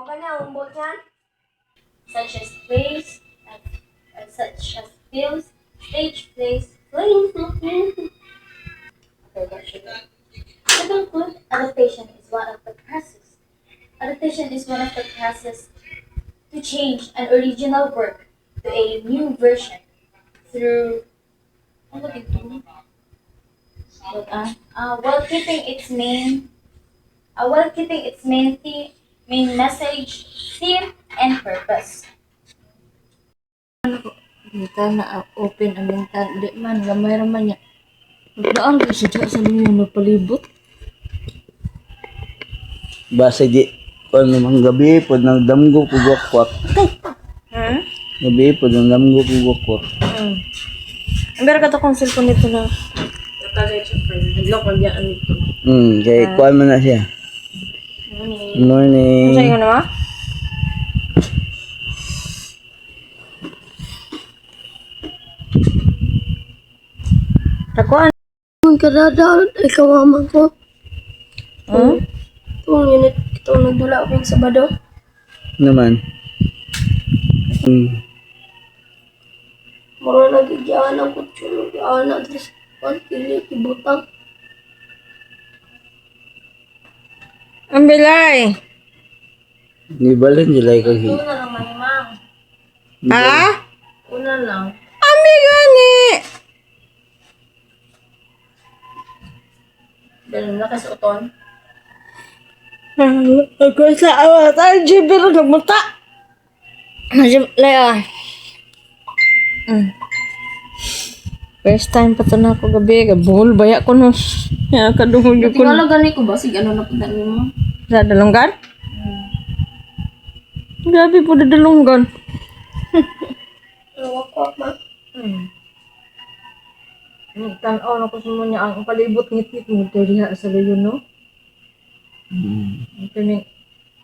Mao ka na umbot yan? Such as plays, such as films, stage plays, plays. To conclude, adaptation is one of the process. Adaptation is one of the process to change an original work to a new version through ano dito? While keeping its main message, theme, and purpose. Kita na open ang mental. Di man, gamay raman niya. Magdaan ka siya sa luyo nagpalibot. Basta di kung namang gabi po nang damgo ko gwakwak. Gabi po nang damgo ko gwakwak. Ang meron ka to kong cellphone nito na nakagay siya friend. Naglock lang yan ito. Kaya kuhan mo na siya. Good morning. Ano sa'yo naman? Takuan. Kung kadadaan, ikaw mamang ko. Itong unit, itong nagdula ko yung Sabado. Naman. Mura nagigyan ang kutsyo, nagigyan ang tres, pili, ibutang. Ang bilay. Di balin nila ikaw hi. Una lang, manimang. Ha? Una lang. Ami gani. Dahil na kasi uton. Ako sa awat. Ay, jibi rin nagmunta. Laya. First time pa to na ako gabi. Buhol baya ko no. Kaya kadungog ko. Tingala gani ko ba? Sige, ano na punta mo? Sa dalunggan? Grabe po na dalunggan. Wak-wak ma. Tanaw na ko sa mga ang palibot ngit-ngit mo diha sa layo no. Kani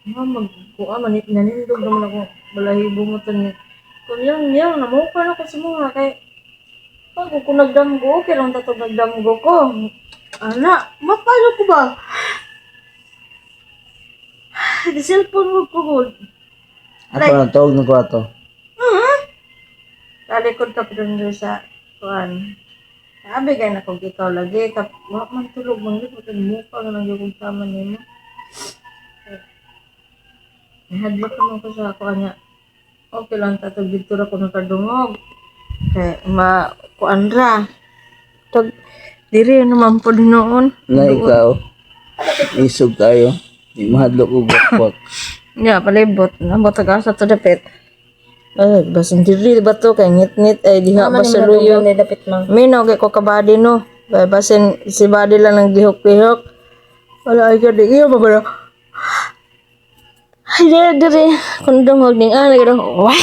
magkuha man nanindog naman ako balahibo mo tani. Kung yang namuka na ko sa mga kay pag ko nagdamgo kay lang tato nagdamgo ko. Ana, mapalo ko ba? Di cellphone mo ko good. Ako na tawag ng kwarto. Talikod ka pa doon sa kuan. Sabi kay na kung ikaw lagi ka wa man tulog man gyud pag muka nga nang gyud tama nimo. Nahadlok ko ko sa kuan niya. Okay lang tato dito ra ko nakadungog. Kay kuan ra. Tag diri naman po noon. Na ikaw. Isog tayo. Di mahadlok ko gwakwak. Ya, palibot. Nabot ka sa to dapit. Ay, basin diri ba to kay ngit-ngit ay diha ba sa luyo. Dapit mang. Minaw kay ko kabady no. Kay basin si body lang nang gihok-gihok. Wala ay ka di iyo ba ba? Ay, diri. Kundong hog ning ana gid. Wah.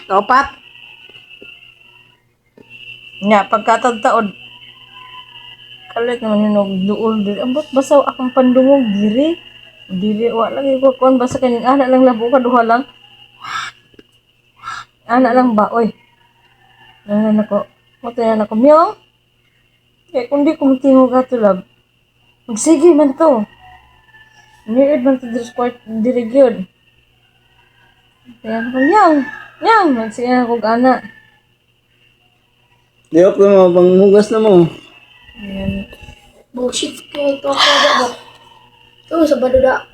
Kaupat. Nya pagkatagtaod. Kalit naman hinog duol diri. Ambot basaw akong pandungog diri. Dili wa lagi ko kon basta kaning ana lang labo ka duha lang. Ana lang ba oy. Nan ako. Matayan ako miyong. Kaya kung di ko matingog ato lab. Magsige man to. Niid man to diri gyud. Kaya ako miyong. Magsige ako ana. Diyok na mo, panghugas na mo. Ayan. Bullshit kayo ito ako ba? Ito, Sabado da.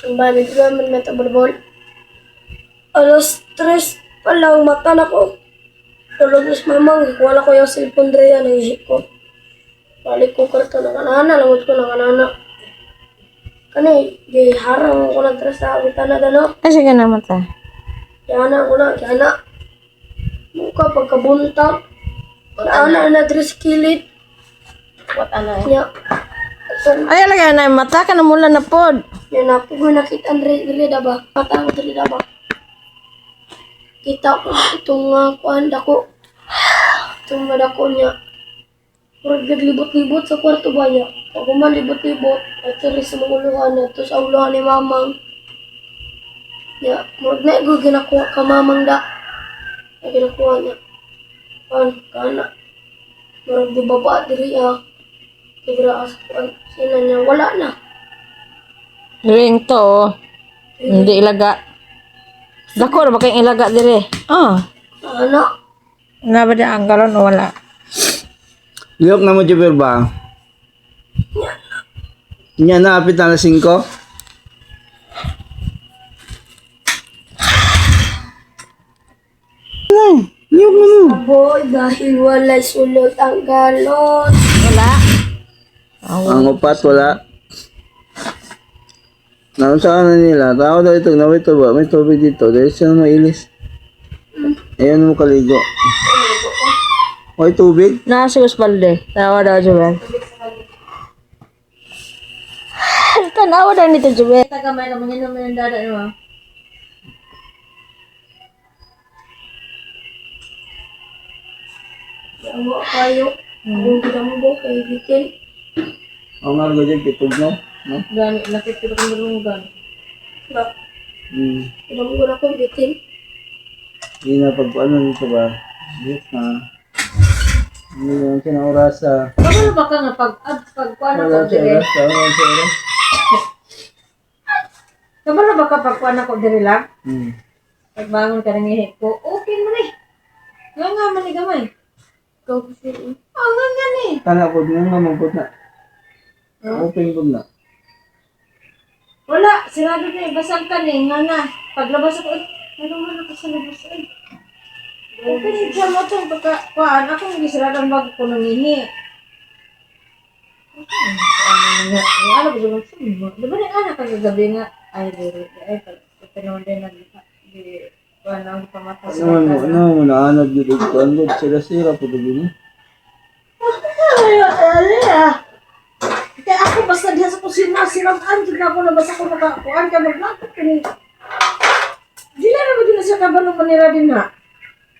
Ang banig ko naman na tabal-bol. Alas 3 pa lang, mata na ko. Tulog na si mamang, wala ko yung cellphone dre yan, naisip ko. Balik ko karto ng kanana, langot ko ng kanana. Kani, di harang ko ng tres sa abitan na gano. Ay, sige na mata. Kaya na mukha pagkabuntag. Ana na tres kilid. What ana? Ya. Ay, lagay na yung mata ka na mula na pod. Yan ako ko nakita dili da ba? Mata ko dili da ba? Kita ko itong kuan dako. Itong madako niya. Murag libot-libot sa kwarto ba niya? Ako man libot-libot. At sa mga uluhan niya. Tapos ang uluhan ni mamang. Ya, murag na ko ginakuha ka mamang da. Ay ginakuha niya. Kana. Murag di baba diri ah. Tigra as kuan. Sina niya wala na. Ring to, oh. Hindi ilaga. Dako, ba kayong ilaga dire? Ah. Ano? Nga ba di ang karon o wala? Liyok na mo, Jibir ba? Nya na, apit na 5. Liyok na mo. Aboy, dahil walay sulod ang galon. Wala. Ang upat, wala. Nausahan na nila. Tao daw ito, nawito ba? May tubig dito. Dahil siya mailis. Ayan mo kaligo. May tubig? Nasa balde. Tawa daw, Juben. Tanawa daw nito, Juben. Tagamay naman yun naman yung dada mo. Yawa kayo. Kung kita mo ba kayo bitin. Ang nga dyan, pitog no? No? Gani, nakit kita kong dalungan. Kita mo na kong bitin. Hindi na pagpaano dito ba? Yes na. Hindi naman siya na orasa. Ano ba ka nga pagkuhan Wala ako siya dire? orasa. Wala siya orasa. Kabalo ba ka pagkuhan ako dire lang? Hmm. Pagbangon ka ng ihip ko, okay mo eh. Nga nga man ni gamay. Ikaw kasi. Oh, nga ni. Tana po, nga nga mabot na. Open po na. Wala, sirado na eh. Basag ka ni, nga nga. Paglabas ako, ano man ako sa labas eh. Okay, siya mo itong pagkakuhaan. Ako hindi sirado ang bago ko nangihi. Ano ba naman sa mo? Diba na anak kagagabi nga? Ay, diri. Ay, pagpanawan din na ang pamata sa Ano mo na anod dito ko. Ano sira-sira po dito niya. Kaya ako basta diya sa kusina, siramaan dyan ako na basta ko nakakuhaan ka maglakot ka ni. Di na naman din na siya kabalong manira din ha.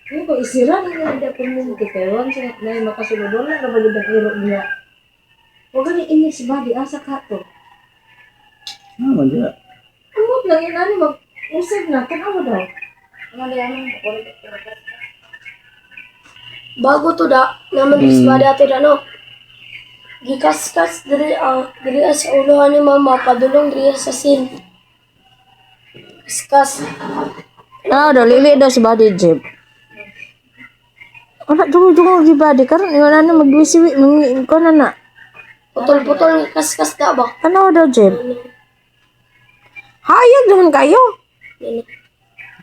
Ngayon ko isira na nga hindi ako mong kitewan siya na yung makasunod na naman din ang iro niya. Huwag ka ni inis ba, di asa ka to. Ah, mandya. Amot lang yun, ano mag-usag na, tanawa daw. Bago to da. Naman isba dati da no. Gikas-kas diri sa uluhan ni mama. Padulong diri sa sin. Kaskas. Daw, lili daw si Buddy Jeep. Wala, dungo-dungo si Buddy. Karon wala na mag-wisiwi, mangiin ko na. Putol-putol ng kaskas da ba? Ano daw, Jeep? Hayag naman kayo.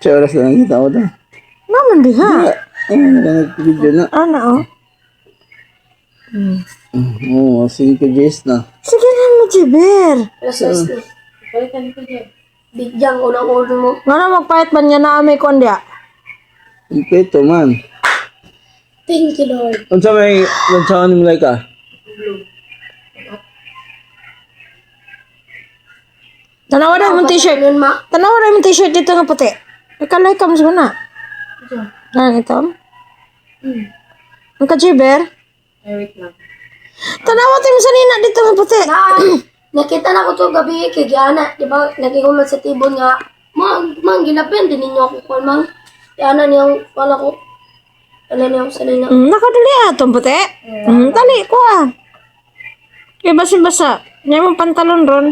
Sa oras lang kita ko daw. Naman di ha. Ay, nag-video na. Ano, oh? Oo, 5 days na. Sige na mo, Jiber. Alas 6 na. Bigyang unang ulo mo. Nga magpahit man niya na amay kondya. Ito man. Thank you, Lord. Kung sa may lansawan mo like ka? Tanawa na yung t-shirt. Yun, ma. Tanawa na yung t-shirt dito nga puti. Ikalay ka mo na. Ano ito? Ang ka-Jiber? Wait lang. Tanawa tayo sa nina dito nga puti. Nakita na ko to gabi kay Giana. Di ba? Nagikuman sa tibon nga. Mang, ginapin din ninyo ako kung mang. Giana niyang pala ko. Wala niya ako sa nina. Nakadali atong puti. Dali ko ah. Kaya basa-basa. Niya mong pantalon ron.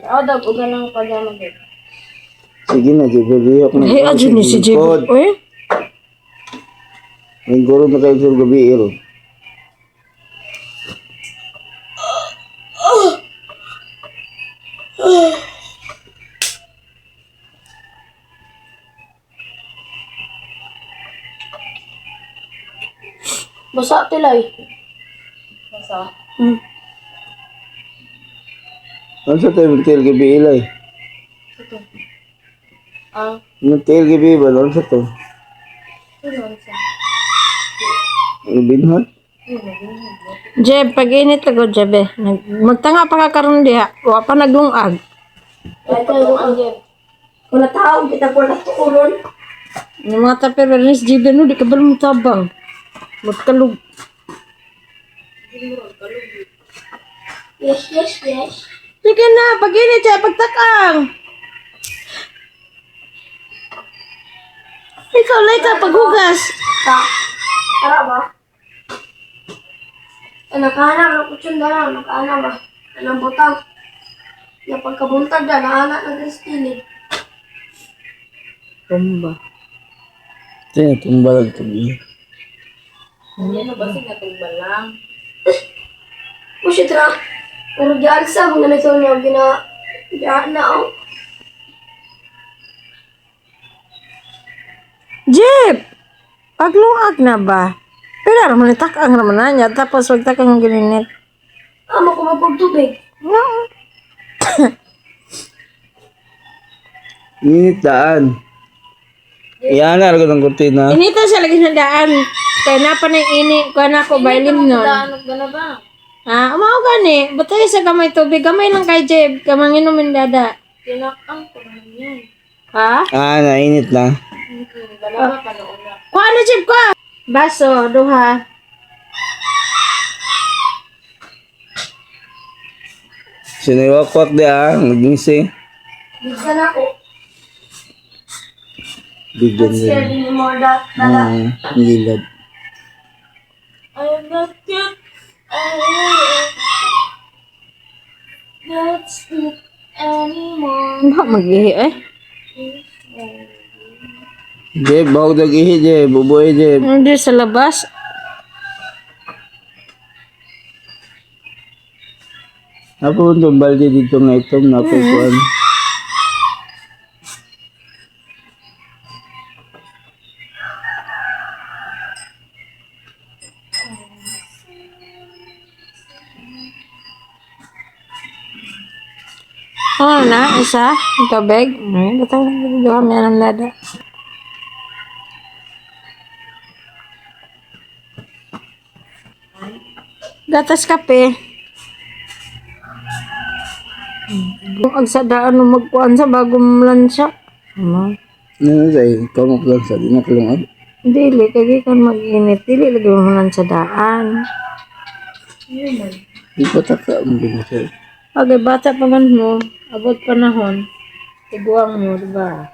Daw, uga ng pajama din. Sige na, Jibeliyok na. Ay, adyo ni si Jiber. Uy. May guro na kayo sa gabi, iro. Basa tilay. Ano sa tayo magtail gabi ilay? Magtail gabi ba? Ano sa to? Ano binhot? Jeb, pag-init ako, Jeb eh. Magtanga pa ka karon diha. Wa pa naglungag. Ay, tayo ang jen. Wala tao, kita ko na tuulon. Yung mga taperonis, Jeb no, di ka ba tabang? Magkalug. Yes, yes, yes. Sige na, pag-init siya, pagtakang. Ikaw, like paghugas. Tara ba? Nakahanap ng kutsyon na lang. Nakahanap ba? Anong butang? Na pagkabuntag na, naanak na din sa kilid. Tumba. Ito tumbalag ito. O siya tra. Pero diyan sa kung ganito niya, diyan na ako. Jeep! Paglungag na ba? Pero naman itakang naman na niya, tapos wag takang gininit. Amo ko magpagtubig. No. Init daan. Iyan na, ako ng kurtina. Inita siya lagi sa daan. Kaya na pa na ini, kaya na ako bailim nun. Ha? Umao gani. Batay sa gamay tubig. Gamay lang kay Jeb. Kamang inumin dada. Tinakang ko naman yan. Ha? Nainit na. Kuha na Jeb ko. Baso, duha. Siniwakwak di nagingsi. Bigyan ako. Bigyan din. Scared ni more that. Dala. Gilad. I'm not good. Not sleep anymore. Ba mag-ihi eh? Jeb, bawag nag-ihi, Jeb. Bubuhay, Jeb. Hindi sa labas. Apa itong balde dito nga itong napagkuhan? Oh, na, isa. Ang tubig. Ay, batang nagduha mo yan ang lada. Gatas kape. Kung agsadaan mo magkuhan sa bagong lansya. Ano? Ano tayo? Kamok lang sa dinakulungan. Dili, kagi kan mag-init. Dili, lagi mo lansadaan. Di pa taka mo binasal. Pagay bata pa man mo, abot panahon, tiguang mo, diba?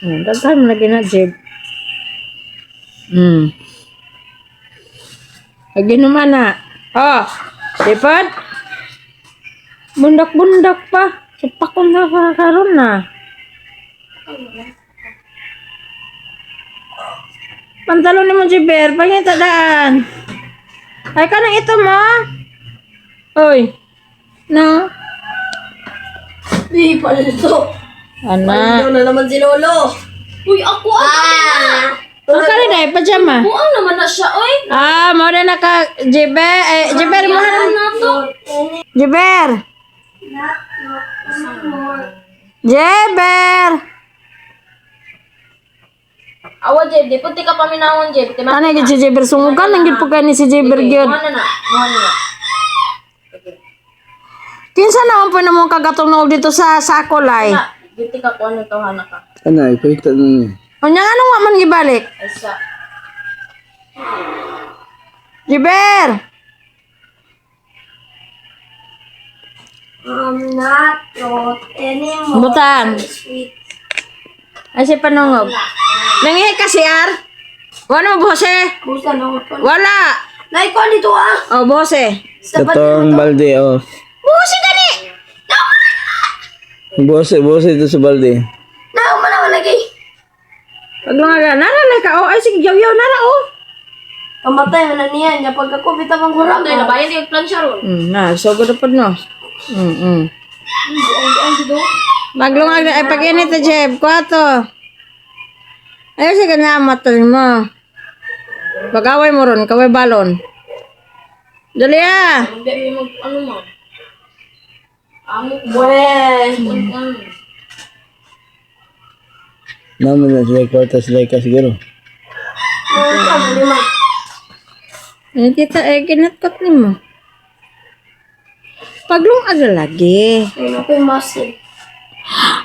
Daghan mo lagi na, Jeb. Lagi naman na. Oh, sipad. Bundak-bundak pa. Sipakon na pa karon na. Pantalon ni mo, Jiber. Pangita daan. Ay, kanang ito mo. Oy. No. Di pala ito. Ana. Ano na naman si Lolo? Uy, ako Ang kani dai pajama. Buang naman na siya, oy. Mo na ka Jiber. Jiber mo na to. Jiber. Jiber. Awa, Jeb. Di punti ka paminawon, Jeb. Ano yung si Jiber? Sungugan lang gid po ni si Jiber gyud. Muha na. Kinsa naman po na mong kagatong noog dito sa Sakolay? Biti ka kung ano to, hana ka. Ano, ipahita na niya. Unya nga nung man gibalik? Isa. Jiber! I'm not thought anymore. Butang. Sweet. Ay si Panungog. Nangihi ka CR? Wala mo bose? Busa na ako. Wala! Naikuan dito ah. Oh, bose. Sa Itong balde, oh. Bose gani! Bose ito sa balde. Naman naman lagi. Paglungaga, naralay ka. Oh, ay sige, yaw-yaw, nara, oh. Kamatay mo na niyan. Niya pagkakupit ang kurang. Ito, labayan yung plansya ron. Na, so good pa no. Maglungag na, ay pag-init na, Jeb. Kwato. Ay, sige na, matol mo. Pag-away mo ron, kaway balon. Dali ah. Hindi mo ano mo. Amo ko. Weh. Naman na sila kwarta sila ka siguro. Ay, kita, kinatkot ni mo. Paglungag na lagi. Ay, naku yung muscle.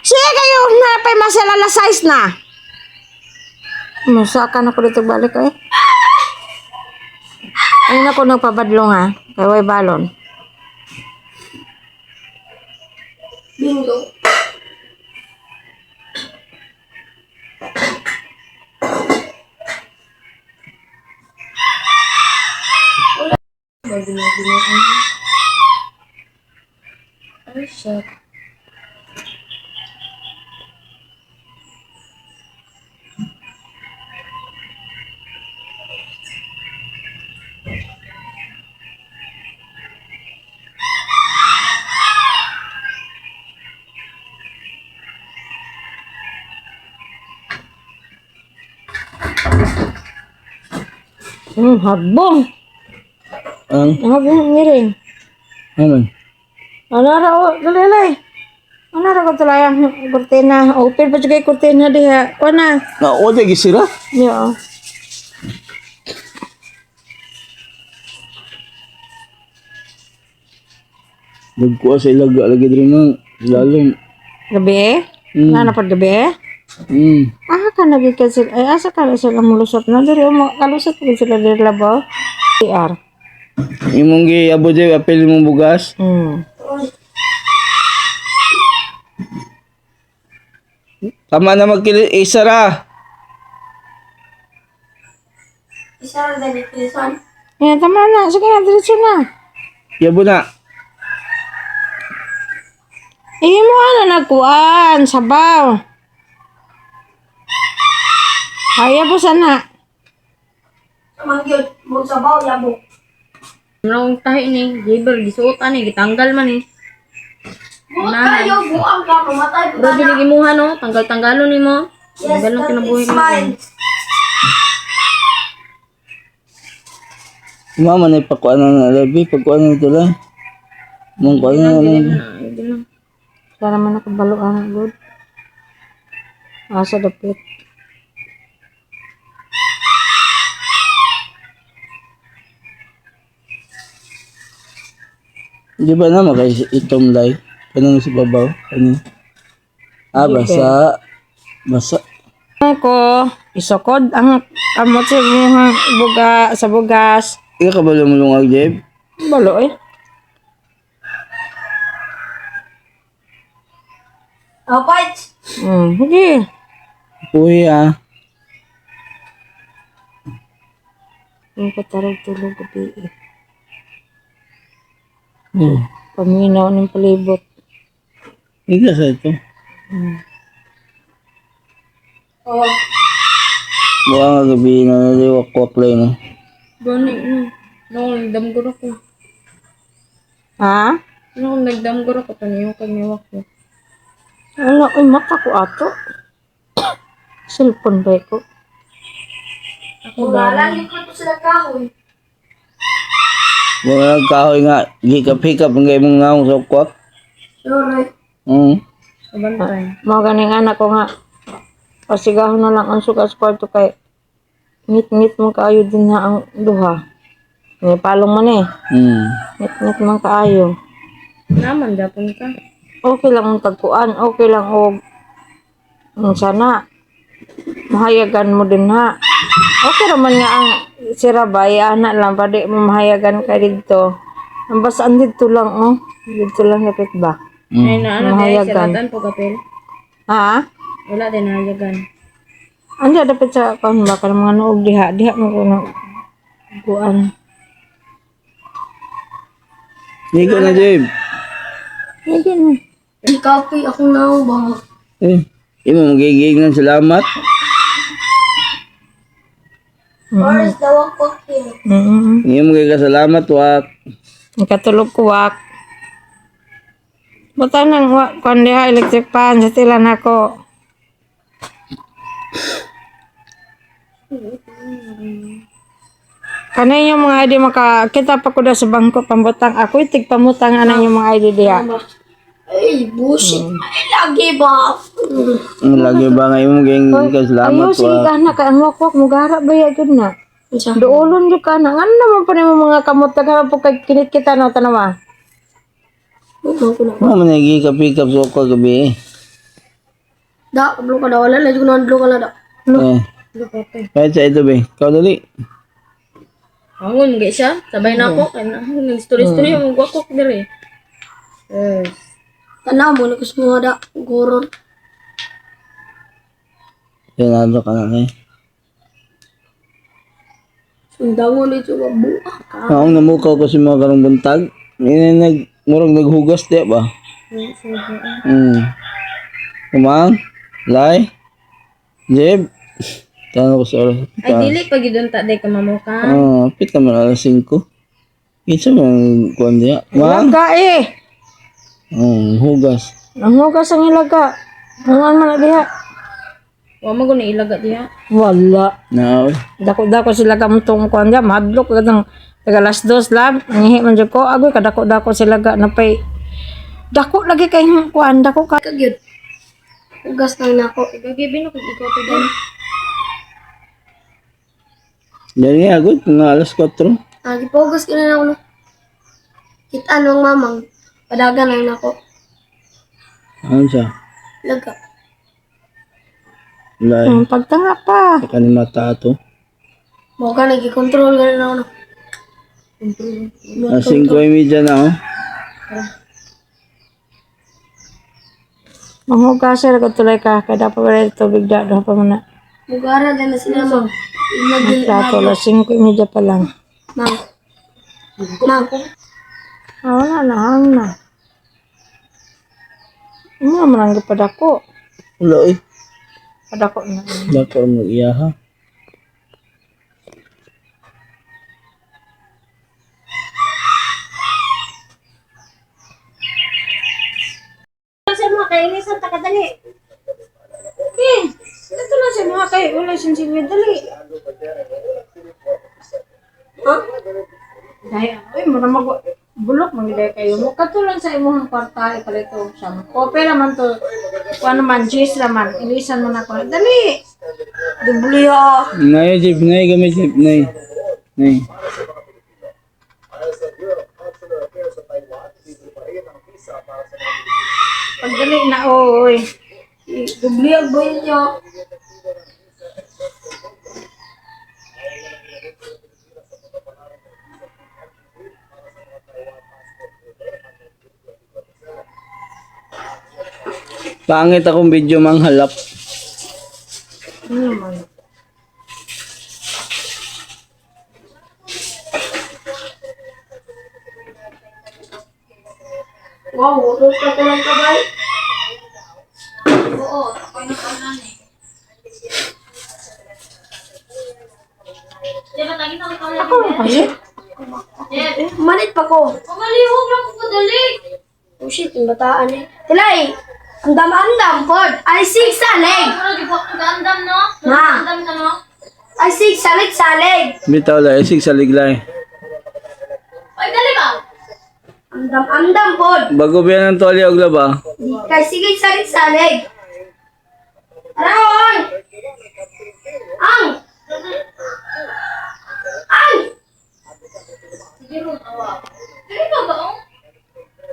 Sige kayo, napay masalala size na. Masakan ako dito balik eh. Ayun ako nagpabadlong ha. Kaway balon. Bingo. binigyan. Ay, shit. Habong. Ang, Habong ngiring. ano? Anara o, dalilay. Anara ko talayang kurtina. Open pa juga kurtina diha. Kuana. Na, o, di gisira? Ya. Nagkuha sa ilaga lagi din ng lalong. Gabi? Nana pa gabi? Ka lagi ka sila. Ay, asa ka na sila mulusot na. Dari mo, kalusot ka sila dari labaw. CR. Imong gi abo di apel mong bugas. Tama na magkili isara. Isa na din pilisan. Ya, tama na. Sige na, diretso na. Yabo na. Mo ano nagkuan, sabaw. Kaya po sana. Mangyod, mo sabaw, yabo. Nung tahi ni, gibar, gisuotan ni, gitanggal man ni. Buot kayo, buang ka, mamatay. Pero binigimuha no, tanggal-tanggalon ni mo. Yes, Tanggal ng that kinabuhi is mo. mine. Mama na ipakuha na labi. Pagkuha na ito lang. Mong kuha na lang. Para man nakabalo ang good. Asa dapit. Di ba na makay itomlay? Kanang sa babaw? Ano? Ah, basa. Basa. Ko, isokod ang kamot sa mga sa bugas. Ika ka ba lumulungag, Jeb? Balo eh. Fight! Hindi. Puhi ah. Ang katarog tulog gabi eh. Paminaw ng palibot. Ika sa ito. Oh, Buka nga gabi na naliwak-wak lang no. Gani, no. No, nagdamguro ko. Ha? No, nagdamguro ko, paniyo kagniwak ko. Wala, ay mata ko ato. Cellphone ba ko? wala lang yung ko sila kahoy. Mga nagkahoy nga. Gikap-hikap ang mong ngaong sa kwak. Sure. Kabantay. Mga ganing anak ko nga. Pasigahon na lang ang suka sa kwarto kay ngit-ngit mo kaayo din na ang duha. May palong man eh. Ngit-ngit man kaayo. Naman, dapon ka. Okay lang ang tagpuan. Okay lang o sana mahayagan mo din ha. Okay naman nga ang sirabay. Anak lang. Pwede mo mahayagan ka dito. Ang basaan dito lang oh. Dito lang napit ba? Ay, na ano, dahil Mahayagan. siratan po kapil. Ha? Wala din nahayagan. Andi dapat sa kaon ba kanang mga nuog diha mo ko na kuan. Niko na, Jeb. Hindi na. Di copy ako na ba? Imo magiging ng salamat. Where's the walk here? Imo magiging salamat, wak. Katulog ko wak. Buta nang kuan diha electric fan sa tilan ako. Kanay yung mga ID makakita pa ko da sa bangko pambutang. Ako itig pamutang anang yung mga ID diha. Ay, bullshit. Ay, lagi ba? Ang lagi ba nga imo magiging ka salamat, Ayo sige wak. ka na ka ang wakwak mo gara ba ya gud na. Doolon jud ka na ngano naman pa nimo mga kamot ka po kay kinit kita na tanawa. Mama na gikap-hikap sa kwak gabi. Da, kablo ka da. Wala na, yung nandlo ka na da. Kahit sa ito ba? Ikaw dali. Angon, gaya siya. Sabay na ako. Kaya na, nag-story-story yung gwakok dire. Tanaw mo, nagkusmo da. Goron. Pinado ka na eh. Sundangon dito mabuha ka. Ako namukaw ko si mga karong buntag. Murag naghugas di ba? Kumang, Lai, Jeb. Tanong ko sa oras. Ay, dili pag yun ta, day ka mamuka. Pita man alas 5. Kinsa man kuan diya? Mang, Ilaga eh. hugas. Ang hugas ang ilaga. Hangan man na diha. Wa mo guna ilaga diha. Wala. Na, Dako-dako sila kamtong kuan diya. Madlok kadang taga alas 2 lang. Nangihi man dyan ko. Agoy kadako-dako sila ga napay. Dako lagi kay kuan. Dako ka. Kagyud. Ugas na nako. Gagibin ako ikaw to din. yan nga agad, mga alas 4. Gipogas ko na ako. No. Kita nung mamang. Padagan lang nako. Ano siya? Laga. Lai, Pagtanga pa. sa kanimata to. Mo ka nag-control ka na ako. No. Alas 5:30 na, oh. Manghugas sila ko tulay ka. Kaya dapat wala tubig da. Doon pa muna. Mugara din na sila mo. Ang plato. Alas 5:30 pa lang. Mang. Mang. Wala na. Hang na. Ano naman ang padako? Wala eh. Padako na. Dako ang mag-iyaha. Sa mga kainisan, takadali. Okay. Ito lang sa mga kay. Wala siyang silya. Dali. Ha? Dahil, uy, maramag bulok mangiday kayo. Mukatulan sa imong kwarta, ikalito shampoo. Pero man to, kung ano man, cheese naman. Ilisan mo na ko. Dali. Dubliya. Nay, Jeb, nay, gamit Jeb, nay. Nay. Pagdali na, oy. Dubliya ba yun niyo? Pangit akong video manghalap. Ano naman? Wow, urot ka lang kabay. Oo, ako na kanan eh. Diba tagi na ka Ako ang palit. Manit pa ko. Pamalihog lang ko dali. Oh shit, yung bataan eh. Tilay, andam-andam pod. Ay, sig-salig. Ano di ba gandam no? Ma. Gandam ka no? Ay, sig-salig-salig. Bitaw la, esig sa liglay. Ay dali ba? Andam-andam pod. Bago ba yan ang tuwalya og laba? Di kay sige salig-salig. Aron! Ang! Ang! Sige ron awa. Dali ba ba oh?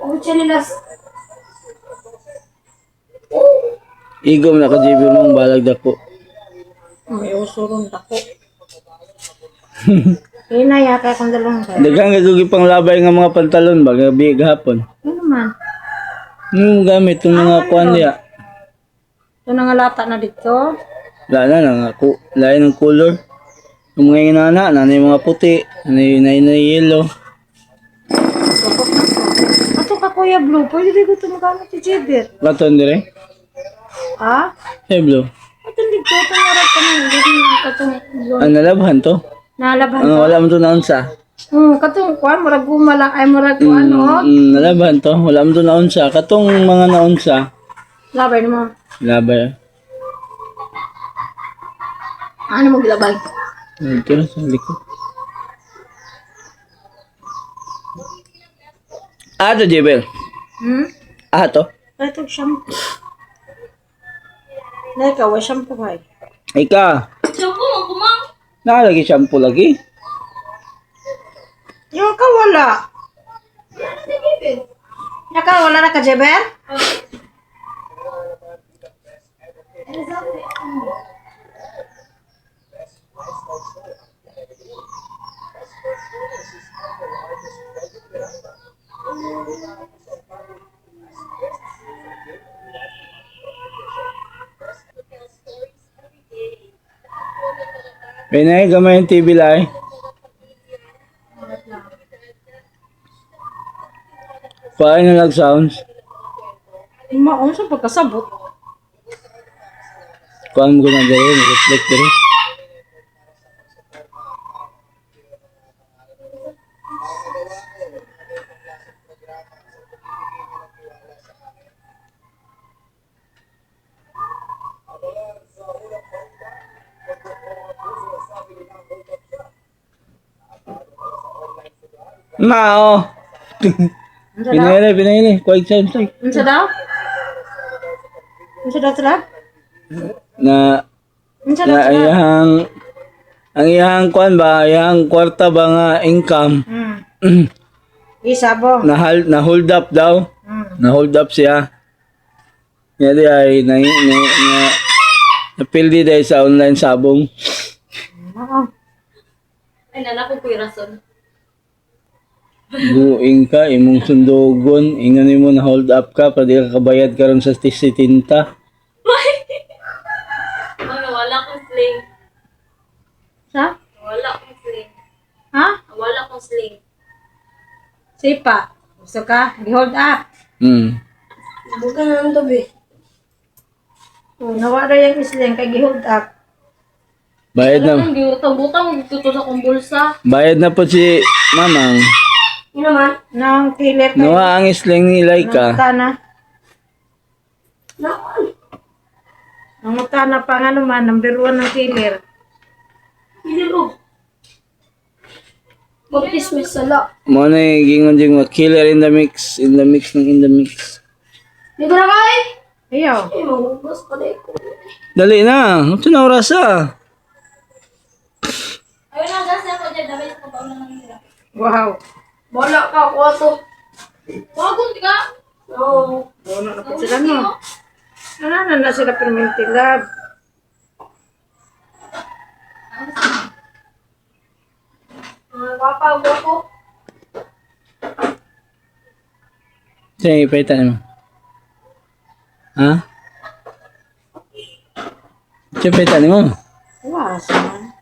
Oh, chanilas. Igom na ka JB mong balag dako. May uso ron ako. Ina yata akong dalawang ka. Daghang gagawin pang labay nga mga pantalon ba gabi gahapon. Ano naman? Gamit yung mga kuan diya. Ito na nga lata na dito. Wala na nga ako. Lain ng color. Yung mga inana, nanay mga puti, nanay yellow. Ato ka kuya Blue, pwede di ko ito magamit si Jibir. Katon dire. Ha? Hey Blue. Ato dito, ito narap ka na. Hindi katong blue. Ang nalabhan to. Nalabhan Ang to. wala mo to naunsa. Katong kuan, murag gumala, ay murag ano. Nalabhan to. Wala mo to naunsa. Katong mga naunsa. Labay mo. Labay. Ano mo gilabay? Ito na sa likod. Ato, Jebel. Ato. Ito shampoo. Neka, wa shampoo ba? Ika. Shampoo mo kumang. Nakalagi shampoo lagi. Yung ka wala. Naka wala na ka Jibir? Pinay, gamay yung TV lai. Paano na nag-sounds? Maon sa pagkasabot. Kuhaan mo ko na gawin, reflector. Mao! Unsa daw? Pinahili. Kuhaan sounds like. Unsa daw? Unsa daw sila? Na, Unsa daw na sila? ang iyang kuhaan ba, iyang kwarta ba nga income, Isa bo. na hold up daw. Na hold up siya. Nga di ay, napildi dahil sa online sabong. Oo. Ay, nalako ko yung rason. Buing ka, imong sundogon, ingon mo na hold up ka, pa di ka kabayad karon sa tinta. Mga wala kong sling. Sa? Wala kong sling. Ha? Wala kong sling. Sipa. Gusto ka? Gi-hold up. Bukan na ang tabi. Nawa ra yung isling kay gi-hold up. Bayad na, Alam mo, butang-butang, magtuto sa kong bulsa. bayad na po si Mamang. Yun naman. Nang kilit kay Nawa ang isling ni Laika. tana. Naman. Ang tana pa nga naman, number 1 ng killer. Hiliro. Baptismis sala. Mo na gingon jing killer in the mix, in the mix. Dito na kay. Ayaw. Eh, mahugas ka na ko. Dali na, ito na oras ah. Ayun na, gas na ako dyan. Dami sa kabaw na nangyira. Wow. Bala ka, kwato. Wagon, di ka? Oo. Ano na po sila no? Ano na sila permanente lab. Mga kapag ko. Sige, paitan mo. Ha? Sige, paitan mo. Was man.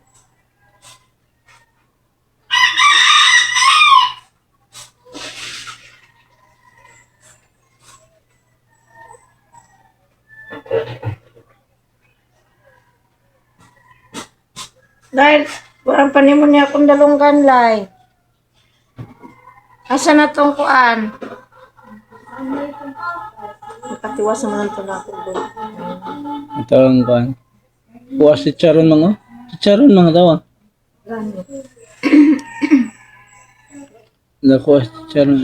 Dahil, parang panimon niya akong dalunggan, Lai. Asa na tong kuan? Nakatiwas naman ito na ako. Ito ang kuhan. Buwas si Charon mga. Si Charon mga tawa. Nakuha si Charon.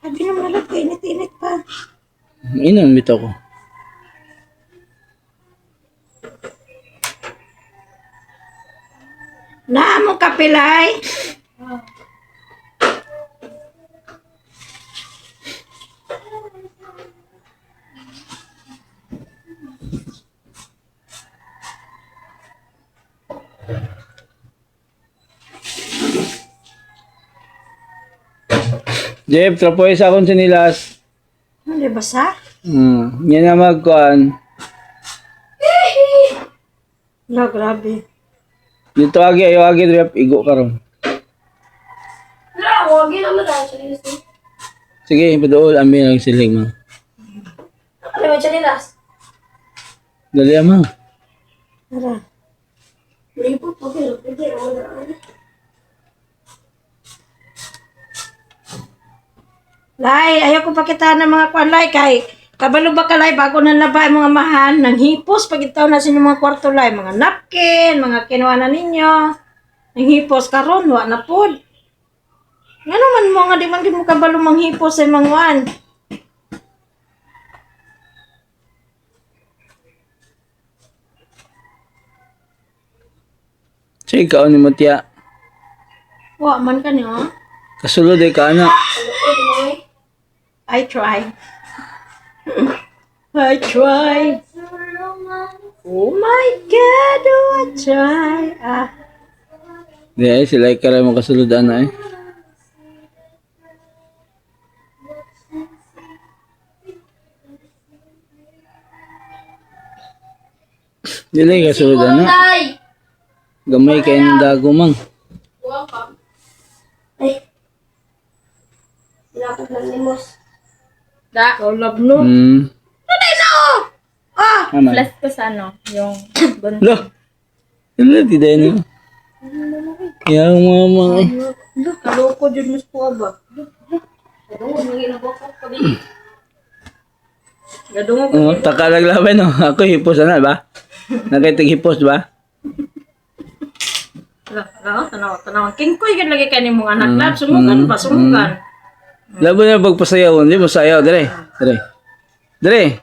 Sabi naman nalang, kainit-init pa. Inom bito ko. Naamo kapilay. Jeff, trapoy sa akong sinilas. Hindi basa? Yan na magkuhan. La, grabe. Dito ayaw Rep, igo ka ron. Wala, huwag yun naman tayo sa lilas. Sige, padool, amin ang siling mga. Ano naman sa lilas? Dali amang. Tara. Malipot, okay. Pwede, wala. Lai, ayaw ko pakita ng mga kwan, Lai, kay kabalo ba ka, Lai, bago na labay mga mahan, nang hipos, pagitaw na sa mga kwarto, Lai, mga napkin, mga kinuha na ninyo, nang hipos, karon wa na pod. Nga naman mo nga, di man mo kabalo mang hipos sa mga wan. Sige, kaon ni mo tiya. Wa man ka niyo. Kasulod ay ka anak. I try. I try. Oh my God, oh, I try. Ah, Di ay, sila ay karay mo kasulod ana eh. Dili ka sulod na. Day! Gamay kay ng dago mang. Ay. Sinapot ng limos. Da. Ikaw love no. Aman. Plus ko sa ano, yung bun. Lo. Ano ti day no? Yang mama eh. Kaloko dyan mas po ba? Gadungo ko. Oh, taka naglaban no. Ako hipos na ba? Nakaitig hipos ba? Tanaw. Kingkoy kan lagi ka ni mong anak lab. Sumukan ba? Sumukan. Labo na pagpasayaw, hindi mo sayaw dire. Dire.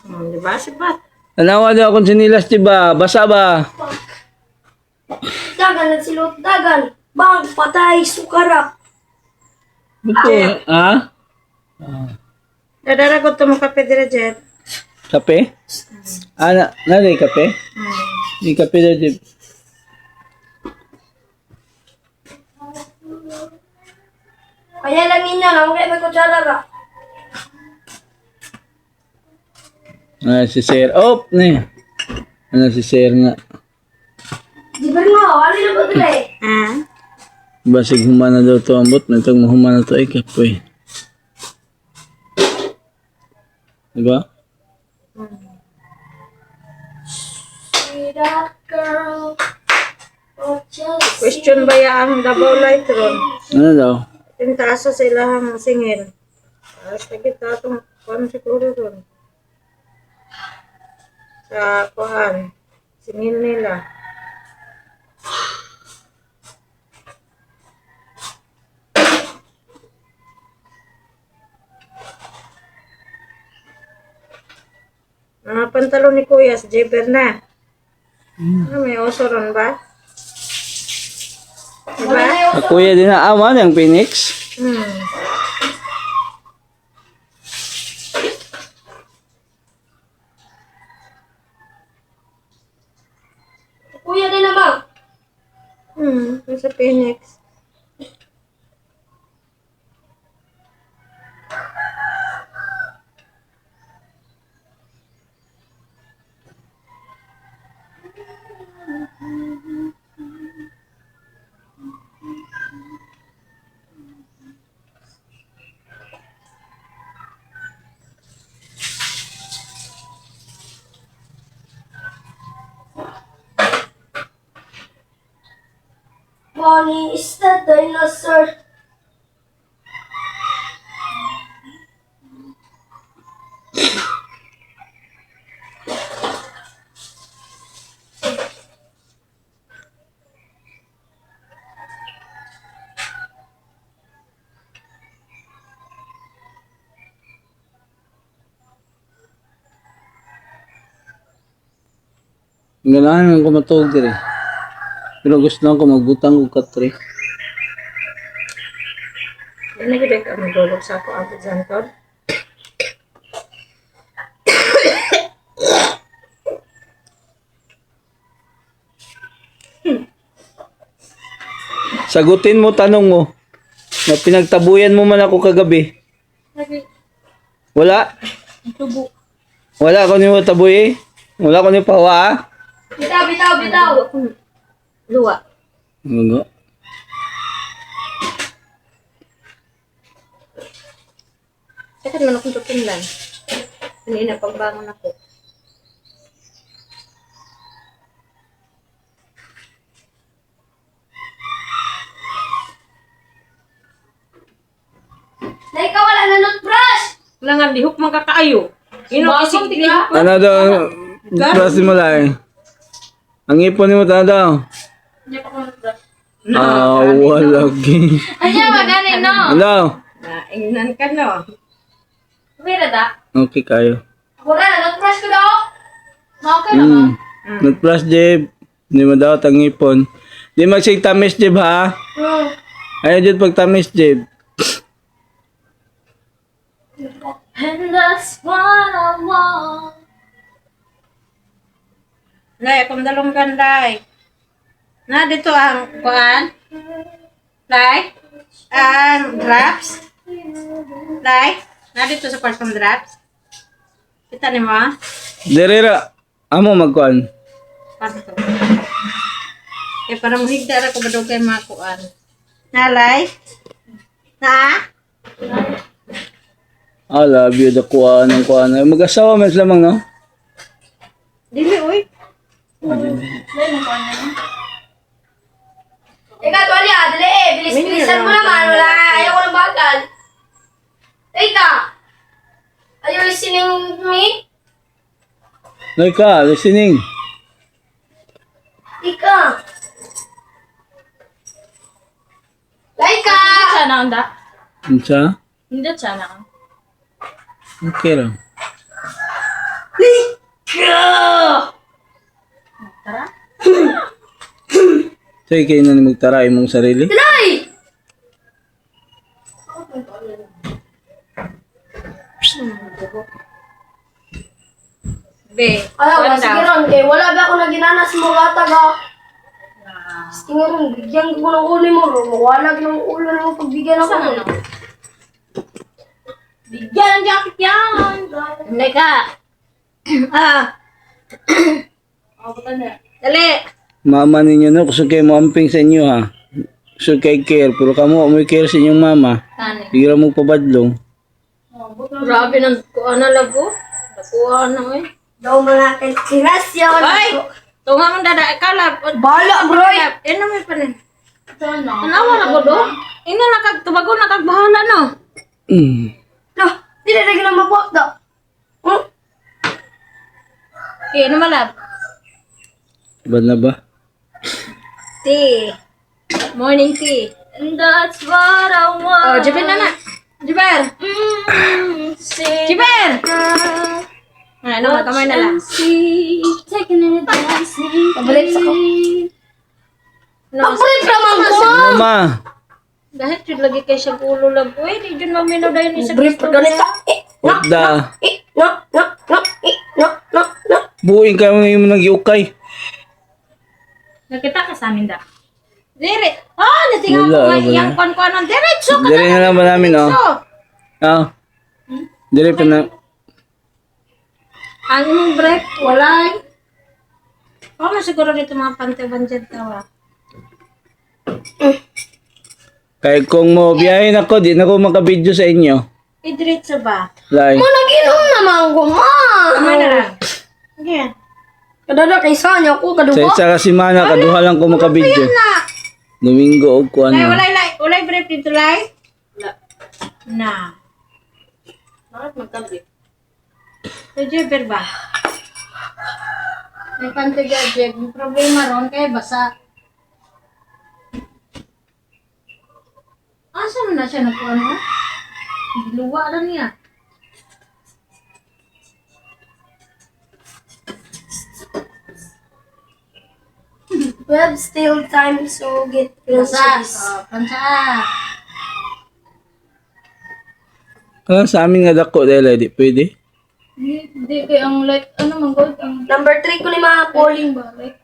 Di ba? Sibat. Tanawa daw akong sinilas di ba? Basa ba? Dagan at silot dagan. Bang, patay, sukarak. Buto. Ha? Dadara ko ito mo kape dire Jet. Kape? Na kape? Di kape daw di. Kaya lang ninyo, lang kayo may kutsara ka. Si Sir. Oh, ne. Si Sir nga. Di ba nga, ano na ba ito eh? Basig humana daw to ambot. Nagtag mahumana to ay kapoy. Diba? See that girl. Oh, just Question ba ang Davao Light ron? Ano daw? Pintaasa sa ilahang singil. Tapos nakita itong kuhan siguro ron. Sa kuhan. Singil nila. Mga pantalon ni Kuya sa Jeber na. Ano, may oso ron ba? Diba? Kuya din na aman yung Phoenix. kuya din naman. Sa Phoenix. Bonnie is the dinosaur. Ganahan ko matog dire. Pero gusto lang ko magbutang ko katre. Ano gede ka magdulog sa ako ang Zantod? Sagutin mo tanong mo. Na pinagtabuyan mo man ako kagabi. Wala? Wala ko ni mo tabuy. Wala ko ni pawa. Ah? Bitaw, bitaw, bitaw. Luwa. Ano? Sakit man akong tutunlan. Kanina pagbangon ako. Na ikaw wala na toothbrush. Wala nga, dihok man kakaayo. Isig dihok. Ano daw? Klase mo lang. Ang ipon mo tanda daw. Lagi. Anya, magani, no? Hello? Naingnan ka no. Pwede da? Okay kayo. Wala na toothbrush ko daw. Okay naman. Nag-plus Jeb. Hindi mo daw tangipon. Di magsig tamis Jeb ha? Ayaw dyan pag tamis Jeb. And that's what I want. Nay, akong dalong ganday. Na, dito ang kuan. Lai. Ang drops. Lai. Na, dito sa kwartong drops. Kita ni mo. Derera. Amo magkuan. Pato. Para muhigda ra ko ba daw kay makuan. Nalay? Na? I love you, the kuan, ang kuan. Mag-asawa man lamang, no? Dili, uy. Teka, tuwali dali bilis-bilisan mo naman. Wala, ayaw ko ng bagal. Teka! Are you listening to me? Laika, listening. Ika! Laika! Sana anda. Unsa? Hindi sana. Okay lang. Tara. Sige, kayo na magtara imong sarili. Nay! Be. Ayaw, sige ron. Kaya wala ba ako naginanas mo gatag ha? Sige ron, bigyan ko ng ulo mo ron. Mawalag ng ulo mo pagbigyan ako. Sana no. Bigyan ng jacket yan. Leka. Dali. Mama ninyo, no? Kusog kayo mamping sa inyo, ha? Kusog kayo care. Pero kamo, may care sa inyong mama. Tani. Bigla mo pabadlong. Grabe ng kuan na labo. Nakuha na eh. Daw mga kasirasya ko na Ay! ko. Tunga man dada. Kalab. Bala, bro! Ano may panin? Sana. Tanawa na ko do. Ina nakagtubago nakagbahala no. Mm. Lah, di na lagi na mabuhat daw. Hmm? Okay, ano malab? Bad na ba? Tea. Morning tea. And that's what I want. Oh, Jiber na na. Jiber. Jiber! Ano, kamay na lang. Taking it dancing. Paborit sa ko. No, Paborit naman ko! Mama! dahil yun lagi kay siya ulo lang. Uy, di dyan maminaw dahil ni sa Brief pa ganito. What the? No. Buing ka mo yung nagyukay. Nakita ka sa amin da. Dire. Oh, natinga ko Wala, nga wala. iyang kon-konon. Diretso ka Dire na lang ba namin, oh? So, Ah. Dire pa na. ang imong break, walay. Oh, masiguro dito mga panteban dyan tawa. Kaya kung mo biyahin ako, di na ako makabidyo sa inyo. Diretso ba? Like, Nag-inom naman ko, ma! Kamay na lang. Okay. Kadada kay Sanya ko, sa kadugo. isa kasi mana, kaduha lang ko makabidyo. Na. Domingo o kuan Lay, na. walay break dito, lay. Wala. Na. Bakit magkabit? So, Jeber ba? May pantiga, Jeb. May problema ron kaya basa. Asa mo na siya nakuha mo? Luwa lang niya. We have still time, so get Basa. groceries. Pansa. Kaya sa amin nga dako dahil di pwede. Hindi kay ang like, ano man gold, ang Number 3 ko ni mga calling ba? Like,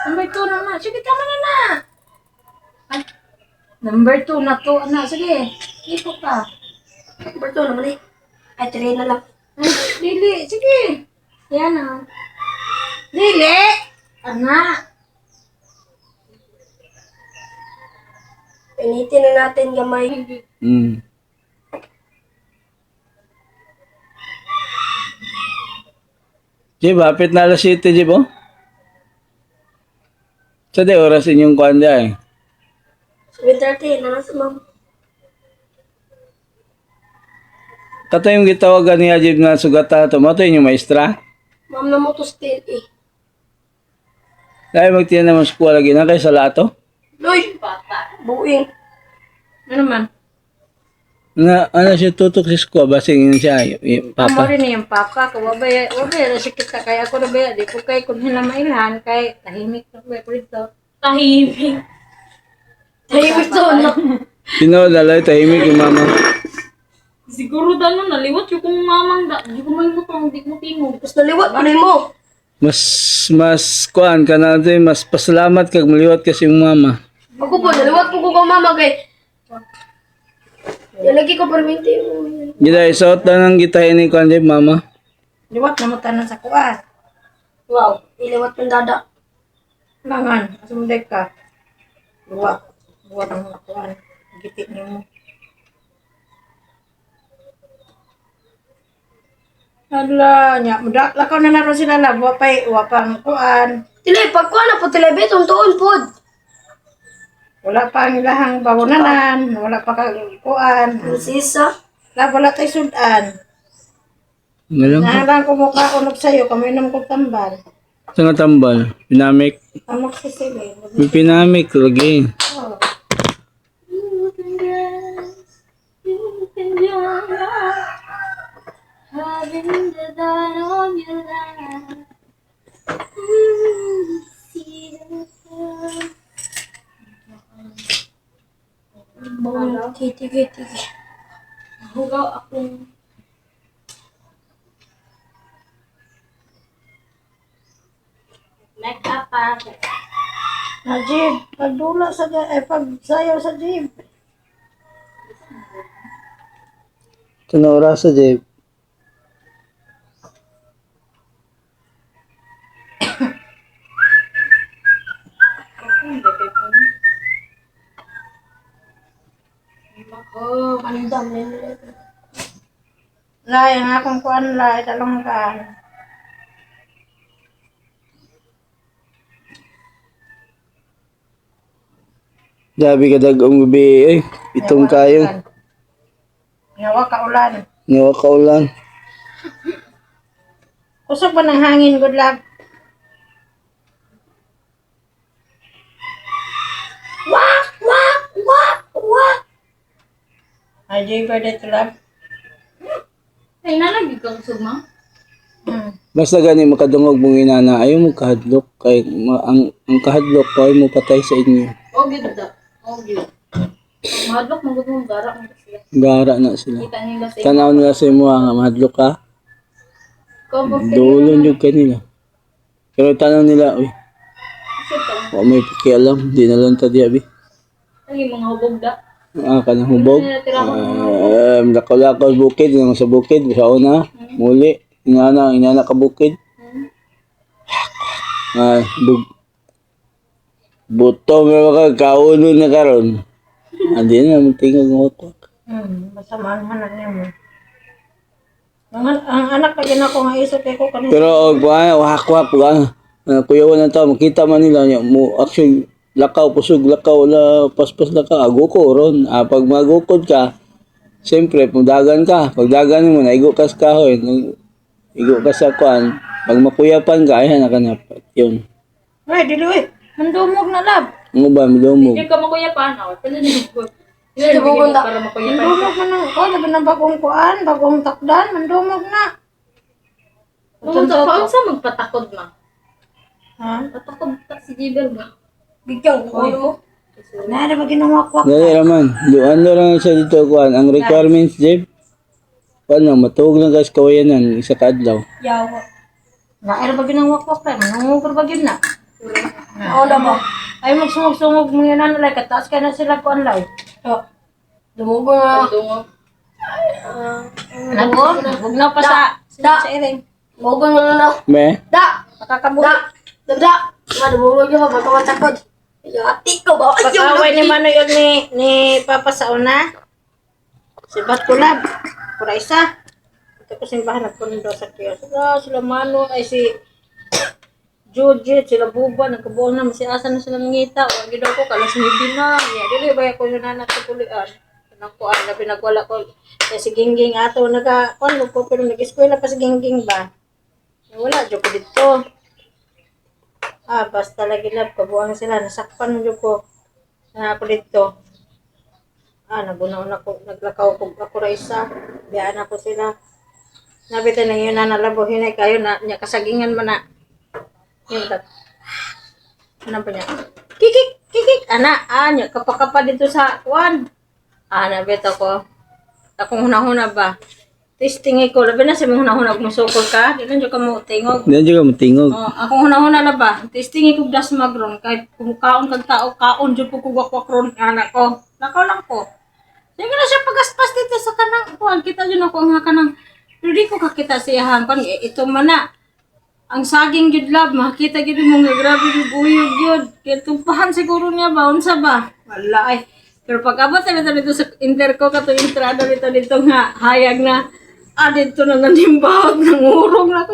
Number 2 na na. Sige, tama na na. Ay, number 2 na to. Ano, sige. Ito ka. Number 2 naman eh. Ay, 3 na lang. Ay, dili. Sige. Yan na. Dili. Ana. Pinitin na natin gamay. Mm. Jib, hapit na alas 7, Jib, oh. Sa di oras inyong kuan di ay. 7:30 na nasa ma'am. Kato yung gitawagan niya, Jib, na sugata ito. Mato yung maestra. Ma'am na mo to still eh. Dahil magtiyan naman sa kuwa lagi na kayo sa lato. Loy! Buing. Ano man? Ano siya tutok sa skuwa, basing yun siya, yung Amo papa. rin yung papa ko. Wabaya na si kita. Kaya ako na ba? Di ko kay kung hinamailhan. Kay tahimik na ba ko dito. tahimik. Tahimik to, no? Sino lalay, tahimik yung mama. Siguro dano naliwat yung kung mamang da. Di ko may butang, di ko tingog. Tapos naliwat ko mo. Mas kuan ka na ito, mas pasalamat kag maliwat kasi yung mama. Ako po, naliwat ko ko mama kay. Yan lagi ko perminti mo. Gila, isuot na ng gitahin ni kuan, Jib, mama. Liwat na mo tanan sa kuat. Wow. Iliwat ng dada. Mangan. Asumday ka. Luwa. Luwa ng nakuan. Giti niyo mo. Hala, nya muda lakaw na naron sila lab, wapang kuan. Tila, pagkuha na po tila, be, tuntuon po. Wala pa ang ilahang bawonanan, wala pa kang kuan. Sisa. Lab wala tay sudan. Ngayon ko. Nalang ko mukha ko sa'yo, kami nam ko tambal. Sa nga tambal. Pinamik. Amok si Sili. May pinamik lagi. Oh. Having the dawn of your life. See the sun. Bawang kiti-kiti. Hugaw akong make-up pa ako. Najib, pagdula sa pagsayaw sa jib. Ito na oras sa Jeep. Andam na nila. Lay, ang akong kuan lay, talong ka. Dabi ka dagong gabi eh. Itong kayo. Yawa ka ulan. Ngawa ka ulan. Kusog ba ng hangin, good luck? Wak! Wak! Wak! Wak! Ay, Jay, birthday to love. Ay, nalagig kang sugma? Basta gani makadungog mong inana, ayaw mo kahadlok. Kay, ang kahadlok ko ay mo patay sa inyo. O, ganda. O, ganda. Mahadlok, magugong gara mo sila. Gara na sila. Kita nila sa Tanaw nila sa imo nga mahadlok ka. comfort Dulon yung kanila. Pero tanaw nila, uy, ka. wa may pakialam. Di na lang tadi abi. Ang yung mga hubog da. Kanang hubog. Lakaw-lakaw bukid. Yung sa bukid. Sa una. Muli. Inana ka bukid. Buto nga kauno na karon. Andi na, magtingog mo ko. Basta maanhanan niya mo. Ang anak pa din ako nga isip ko kanina. Pero wak-wak kuyawan na tao, makita man nila niya mo actually lakaw pusog lakaw la paspas lakaw aguko ron. Pag magukod ka, siyempre pagdagan ka, pagdagan mo naigo ka sa kahoy, igo ka sa kuan, pag makuyapan ka ayan nakanapat yun. Ay, dili uy. Mandumog na lab. Ano ba milumog? Hindi ka makuyapan. Pwede din ko. Hindi mo bunda. Para makuyapan ka. Mandumog na ng ko, labi ng bagong kuan, bagong takdan, mandumog na. Pumunta pa sa magpatakod ma. Ha? Patakod ka si Jiber ba? Bigyan ko mo. Nara ba ginawakwak? Dali raman, doon lang siya dito kuan. Ang requirements, Jeb, paano, matuog lang guys kawayanan, isa ka adlaw. Yawa. Nara ba ginawakwak ka? Nangungukor ba yun na? Ako na ba? Ay, magsungog-sungog mo yun na, like, kataas ka na sila kuan like. So, dumugo na. Dungo. Huwag na pa sa iring. Dumugo na na. Me? Da! Makakabuhi. Da! Da! Dumugo nyo ba? Baka matakod. Ati ko ba? Pag-away ni Manoy yun ni Papa sa una. Si Batulab. Pura isa. Ito ko simbahan at pundo sa kiyos. Sila Mano ay si Jujit, sila Buba, nagkabuong naman si Asa na silang ngita. Huwag yun ako, kalas ni Bina. Dili ba ako yun na natutulian. Nakuan, na pinagwala ko. Kaya si Gingging ato, nagka-kuan ko, pero nag-eskwela pa si Gingging ba? Wala, dyo ko dito. Basta lagi lab, kabuang sila, nasakpan mo dyo ko. Na ako dito. Nagunaon ako, naglakaw ko ako ra isa. Biyaan ako sila. Nabitin na yun na nalabuhin ay kayo na, niya kasagingan mo na. Yun tat. Ano ba niya? Kikik! Kikik! Niya kapakapa dito sa kuwan. Nabit ako. Akong hunahuna ba? Testing ko. Labi na sa mga hunahuna kung sukol ka. Di lang dyan ka mo tingog. Diyan juga matingog. Akong hunahuna na ba? Testing ko das magron. Kahit kumukaon kag tao, kaon dyan ko kugakwak ron anak ko. Nakaw lang ko. Sige na siya pagaspas dito sa kanang kuwan. Kita dyan ako ang kanang. Pero di ko kakita siya hangkon. Ito man na. ang saging gid love, makita gid mo nga grabe yung buyog yun. Kaya tumpahan siguro niya ba, unsa ba? Wala ay. Pero pag abot na dito sa interco ka to entrada dito nga hayag na dito na nanimbahag ng urong na ko.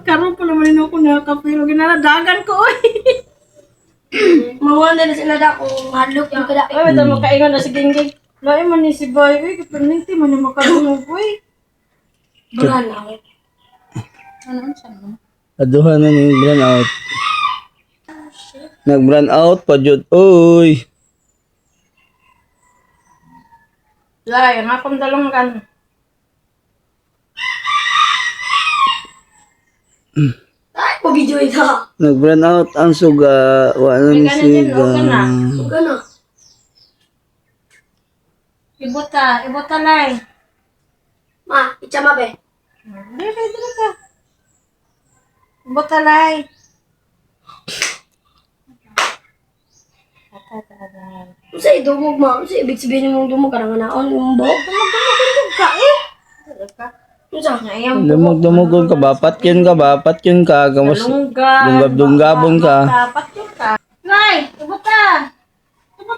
Karoon pa naman ako nakapilo. Ginaradagan ko oy. Mawala na sila da kung hadlok yung kada. Ay, ito makaingon na si Gingging. Lain man ni si Bay. Uy, kapaninti man yung makadungog. Uy. Bulan ako. Ano siya no? Aduha na ni brand out. Nag-brand out pa jud. Uy. Lai, ang akong dalunggan. Ay, pabidyo ito. Nag-brand out ang suga. Wala ni siga. Huwag na. Ibota Lai. Ma, itsama be. Dili ka. Ibota Lai. Sa idumog ma. Sa ibig sabihin mong dumog ka na naon yung buhok. Ka eh. Sa Ayam. Dumog-dumugod ka ba? Patyon ka ba? Patyon ka. Gamas dunggab-dunggabon ka. Patyon ka. Lai, ibota.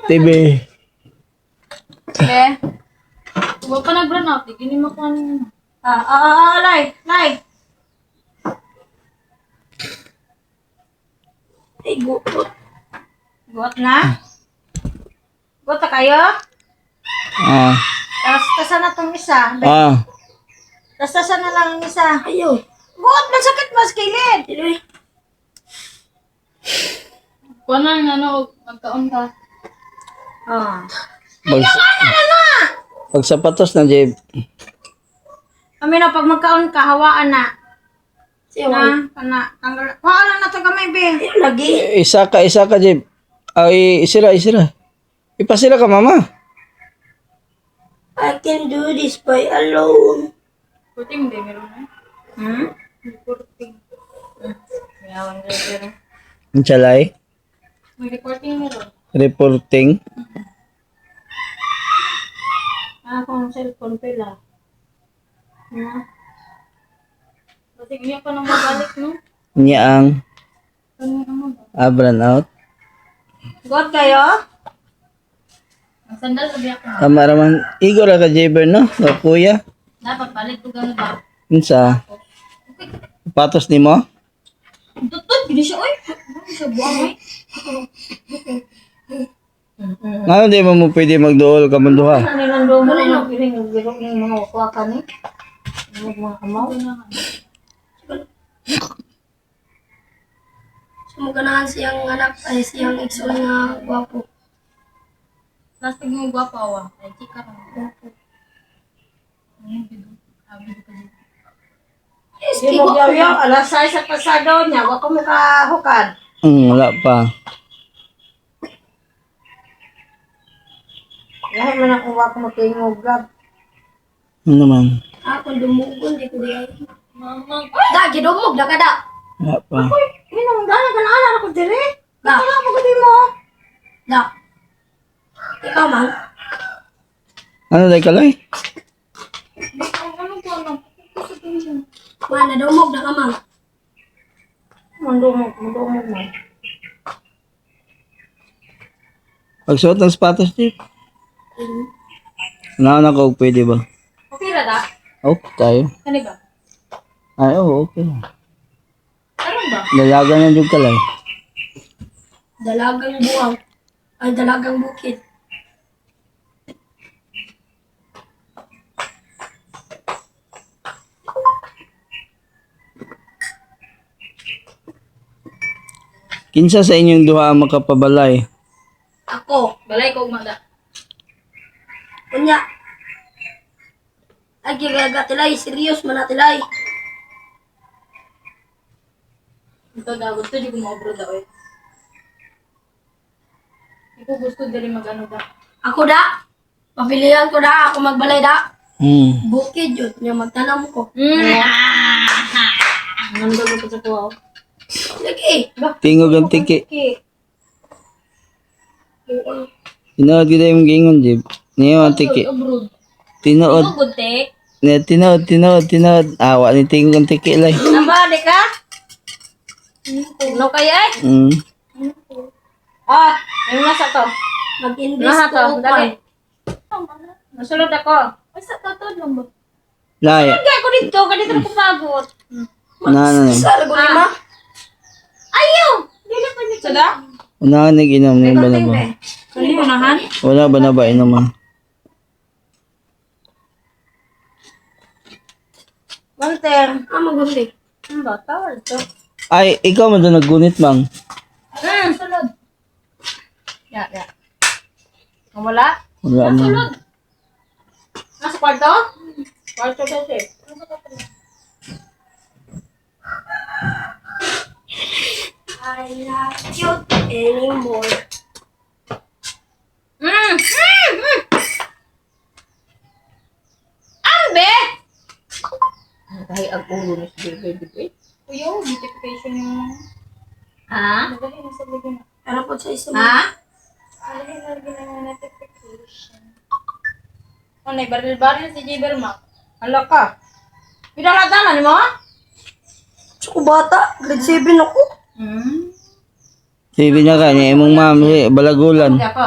TV. Eh. Huwag pa nag-run out. Di gini mo ko ano. Lai. ay gutot. Buot na? Buot na kayo? Ah. Tapos tasan na itong isa. Ah. Tapos tasan na lang ang isa. Ayaw. Buot, masakit mas kilid. Dili. Kuha na yung ano, magkaon ka. Pag sapatos na, Jeb. Kami na, pag magkaon ka, hawaan na. Siya Na, tanggal. Hawaan na ito kamay, be. lagi. Isa ka, Jeb. Ay, isira. Ipasira ka, mama. I can do this by alone. Puting din, meron na. Puting. Mayawan na meron. Ang tsalay. May recording meron. Reporting. Akong cellphone pala. Kasi niya pa nang mabalik, no? Niya ang brand out. Buot kayo? Ang sandal, sabi ako. Tama raman. Igor ka, Jeber, no? O, kuya. Dapat balik ko gano'n ba? Insa. Patos ni mo? Tutut, gini siya, oy. Ano siya buwang, oy? Ano di mo pwede magdool ka manduha? Ano yung nandun mo? Ano yung mga wakwakan eh? Mga kamaw? Sumuganahan siyang anak ay siyang exo nga gwapo. Plastic mo guwapa, awa. Ay, chika ka. Yes, Di mo yaw alas 6 sa pasado niya, wako mo kahukad. Wala pa. Lahat man akong wako mo tingog grab. Ano naman? Ako dumugon, di ko di ay. Mama, Da, gidumog na kada. Wala pa. Minong dala ganahan ako dire. Da, Wala mo gudi mo. da. Ikaw man. Ano day kalay? ano po, ano? Man, nadumog na ka man. Mandumog mo. Pagsuot ng sapatos, Jeb. Ano ko, pwede ba? Okay ra da? Okay, tayo. Kani ba? Ay, okay. Ano ba? Dalaga na yung kalay. Dalagang buwang. Ay, dalagang bukid. Kinsa sa inyong duha ang makapabalay? Ako. Balay ko umada. Kunya. Ay, gigaga tilay. Serious man na tilay. Ito da, gusto di ko ma-abroad da, oy. Hindi ko gusto dali mag-ano da. Ako da. Papilihan ko da. Ako magbalay da. Bukid yun. Nga magtanam ko. Nandun ko sa kuha. Lagi. Tingog ang tiki. Okay. Tinood kita yung gingon, Jeb. Niyo ang tiki. Abroad. Tinood. Ito, guntek. Tinood. Awa ni tingog ang tiki lay. Nabali ka? No kaya eh. Mm. Ah, yung nasa to. Mag-invest Nasa to, ko dali. Nasulod ako. Basta tatod lang ba? Lay. Hindi ako dito, kanito na kupagod. Na. Sa lago lima? Ayaw! Dili pa niyo. Sada? Unahan nag-inom na ba na ba? Kali unahan? Wala ba na ba inom ah? Monter. Magundi. Ang bata, ito. Ay, ikaw man doon naggunit, mang. Sulod. Ya. Ang wala? Wala man. Sulod. Nasa kwarto? Kwarto kasi. I not cute anymore. Ambe! Ay, ang ulo ni si baby. Kuya, beautification yung... Ha? Ano po sa isa mo? Ha? Ano, baril-baril si J. Berma. Hala ka. Pinalatanan mo? Tsaka bata, grade 7 ako. Sabi niya ka, niya imong ma'am, si Balagulan. Hindi ako.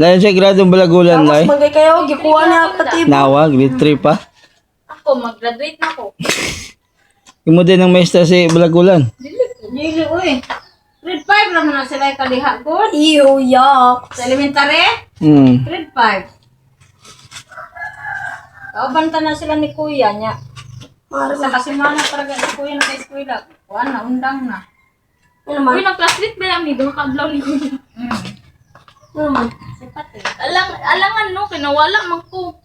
Lain siya gradong Balagulan, Tapos lay. magay kayo, gikuha niya katib. Nawa, grade 3 pa. Ako, mag-graduate na ako. Imo din ang maestra si Balagulan. Dili, uy. Grade 5 naman na sila yung kaliha ko. Iyo, yak. Sa elementary, grade 5. Kaubanta na sila ni Kuya niya. Sa kasimana talaga si Kuya na sa eskwela. Kuha na, undang na. Ano naman? Uy, nag-classmate ba yung nido? Kablaw ni Kuya. Ano naman? Sipat eh. Alangan no, kinawala man ko.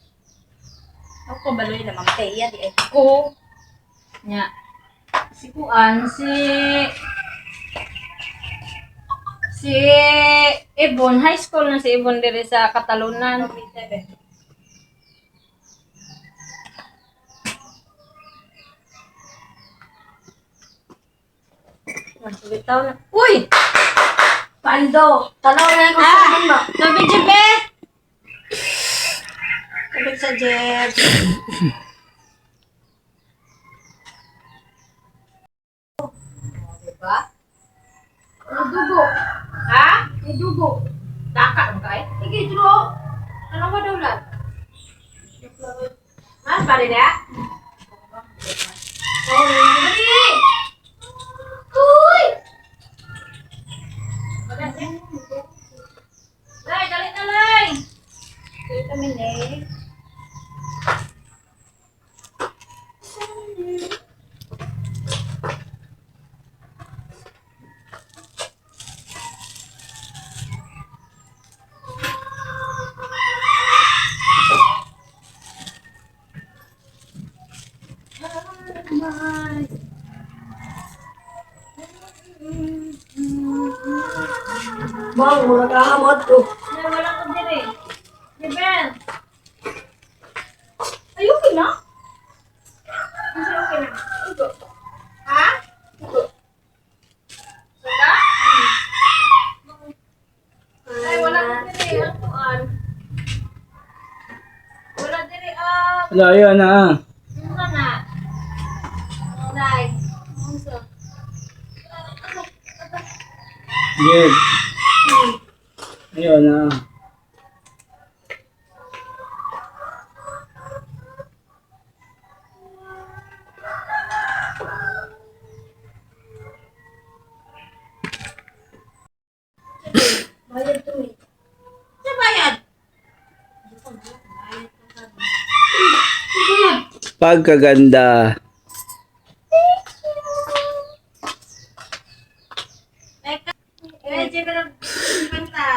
Ako baloy na mamtaya di ay ko. Nya. Si Kuan, si Ibon, high school na si Ibon dire sa Katalunan. Bitaw na. Uy! Pando. Tanaw na yung kusahin ba? Tubig, Jebe! Tubig sa Jeb. Diba? Ano dugo? Ha? May dugo. Daka mo kay? Sige, duro. Ano ba daw lang? Mas pa rin ya? Dali! Uy! Lay, dali na lay! Dali kami lay. Bang, mura kahamot ko. Wala ko dire. Jebel! Ayun na. Ha? Suka? Ay, wala ko dire. Ang tuan. Wala dire Wala, yun na. Ano na? Lay. Ano Jed. Ayun na. Bayad to eh. Sa bayad? Pagkaganda. Jebel, kanta.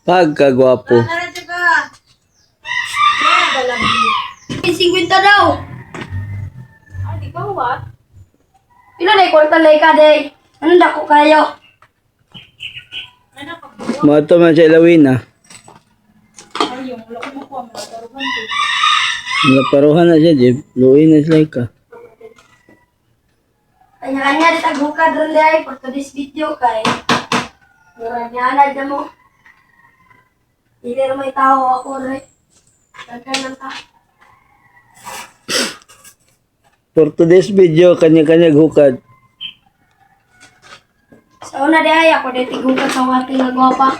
Pagkagwapo. Tara, Jebel. 50 daw. Ay, di ka what? Pila na kwarta na ka, day. Ano dako kayo? Ano ka po? Mato man sa Ilawin ah. Ay, yung ulo ko po, mga taruhan ko. Naparuhan na siya, Jeb. Luin na sila ka. Kanya-kanya di tagbuka doon day for today's video kay. Kanya-kanya na mo. Hindi na may tao ako, right? Kanya ng tao. For today's video, kanya-kanya hukad. Sa una di ay ako dito tigukan sa ating nga gwapa.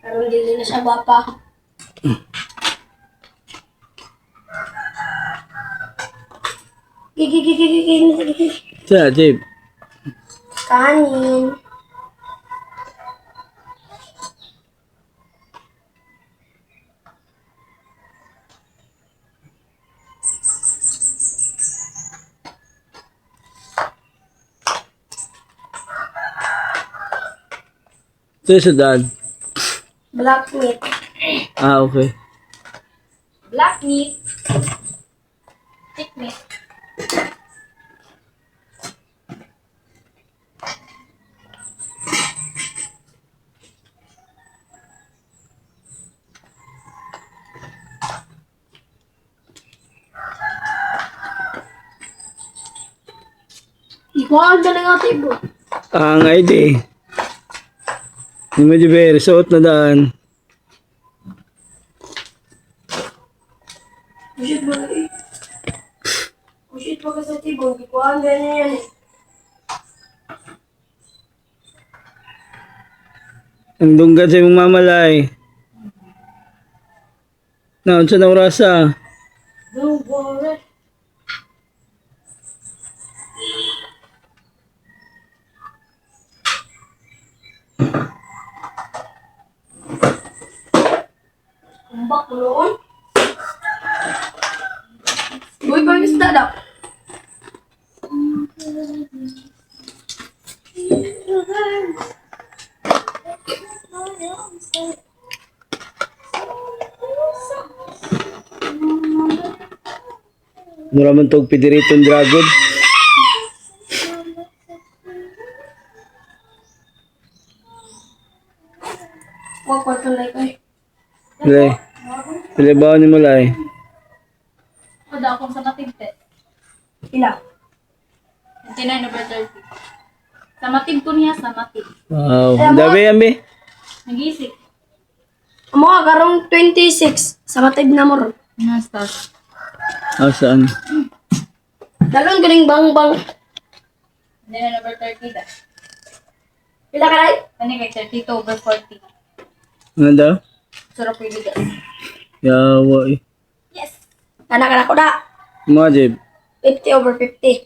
Karon dili na siya gwapa. Gigi. Sa, Jib. Kanin. Ito sa daan. Black meat. Ah, okay. Black meat. Thick meat. Ikuhaan ka lang ate bro. Ang ID. Hindi mo di resort na daan. Bullshit ba na eh? Bullshit pa ka sa tibong. Ikuhaan ka na yan eh. Ang dunggan sa imong mamalay. Naon sa naurasa. Don't worry. Kumbak mo noon? Uy, pang isda daw. Mura man tog Pidiriton Dragon. Huwag ko tulay ko eh. Lay. Pili ba ni mo lay? Kada akong sa matibte. Ila. 29 over 30. Sa matib ko niya, sa matib. Wow. Ang dami yan, be. Nag-isip. Amo ka karong 26 sa matib na mo ron. Nastas. Ah, saan? Dalon galing bang. 29 over 30 da. Pila ka rin? Ano kay 32 over 40. Ano daw? Sarap yung bigas. Yawa eh. Yes! Anak ko na. Mga Jib. 50 over 50.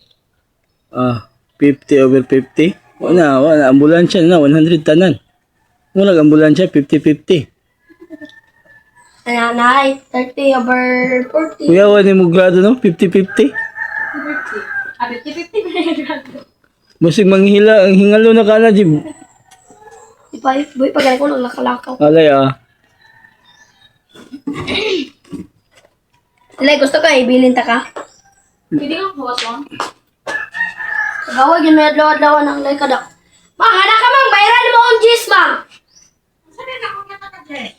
Ah, 50 over 50? Wala. Ambulansya na, 100 tanan. Wala, ambulansya, 50-50. Nanay, 30 over 40. Kuya, wala mo grado, no? 50-50? 50. Ah, 50-50 ba yung grabe? Masig manghila, ang hingalo na ka na, Jib. Boy, pag ko nang nakalakaw. Alay, ah. Alay, gusto ka, ibilin ta ka. Pwede kang buwason? Kagawag yun, may adlaw-adlaw ng lay kadak. Mang, anak ka mang, bayaran mo ang gis, mang. Saan na akong yata ka dyan?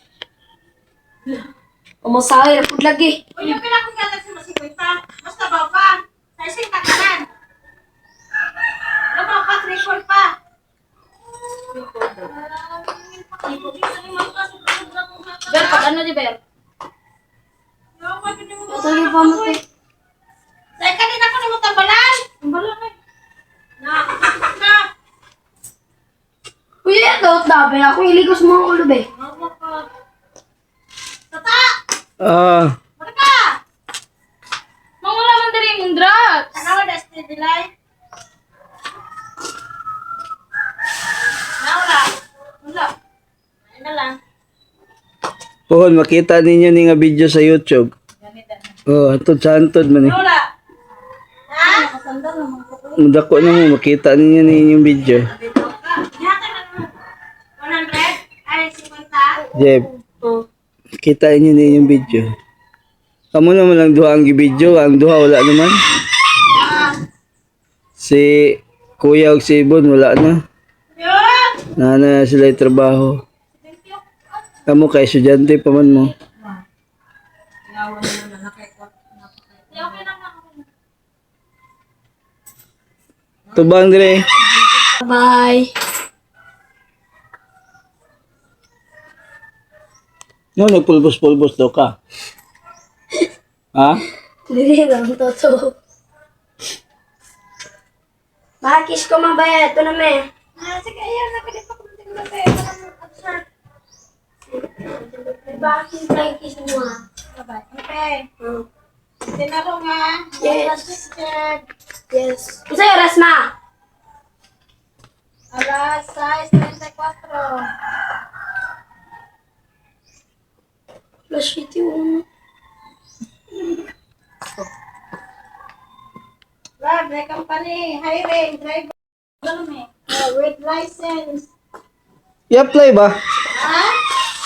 Umasahay, rapod lagi. Uy, yung pinakong yata si Masikwita. Basta ba pa? Sa isang takanan. Ano ba pa? Record pa. Ber, pag ano di Ber? Patuloy pa mo, te. Saan kanina ko naman tambalan? Tambalan eh. Na. Uy, ito, dabe. Ako iligos mo ang ulo, be. Tata! Ah, Marka! Mangula man dari mong drugs. Ano ba das dilay? Wala. Wala. Ano lang. pohon, makita ninyo ni nga video sa YouTube. Ganito. Oh, antod sa antod man eh. Wala. Ha? Mudako na mo, makita ninyo ni inyong video. Yata na naman. 100? Ay, 50? Jeb, kita inyo ni inyong video. Kamu naman lang duha ang video, ang duha wala naman. Si Kuya ug si Ibon wala na. Yun! Nana sila trabaho. Kamu kay estudyante pa man mo. Okay lang ako. Tubang dire. Bye. No, nagpulbos-pulbos daw ka. Ha? Hindi lang totoo. Bakis ko mabaya. Ito na, me. Sige, ayan na. Pwede pa kumunting na tayo. Observe. Bakis lang kiss mo, ha? Bye-bye. Okay. Hmm. Tinaro nga. Yes. Yes. Kasi oras, ma. Alas 6:34. Plus shitty uno. Love, may company. Hiring. Driver. With license. I-apply ba? Ha?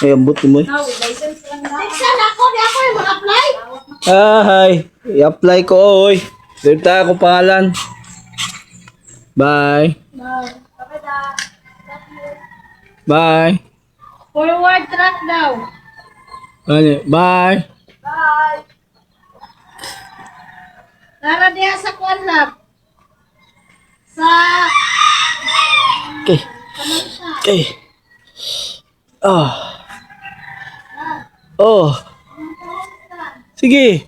Ay, ambot mo eh. No, with license lang na. Saan ako? Di ako yung mag-apply. Hi. I-apply ko, oy. Dito ako pangalan. Bye. No. Okay na. Bye. Forward track daw. Ano? Bye. Bye. Tara diya sa Kwanlap. Sa... Okay. Okay. Ah. Oh. Sige.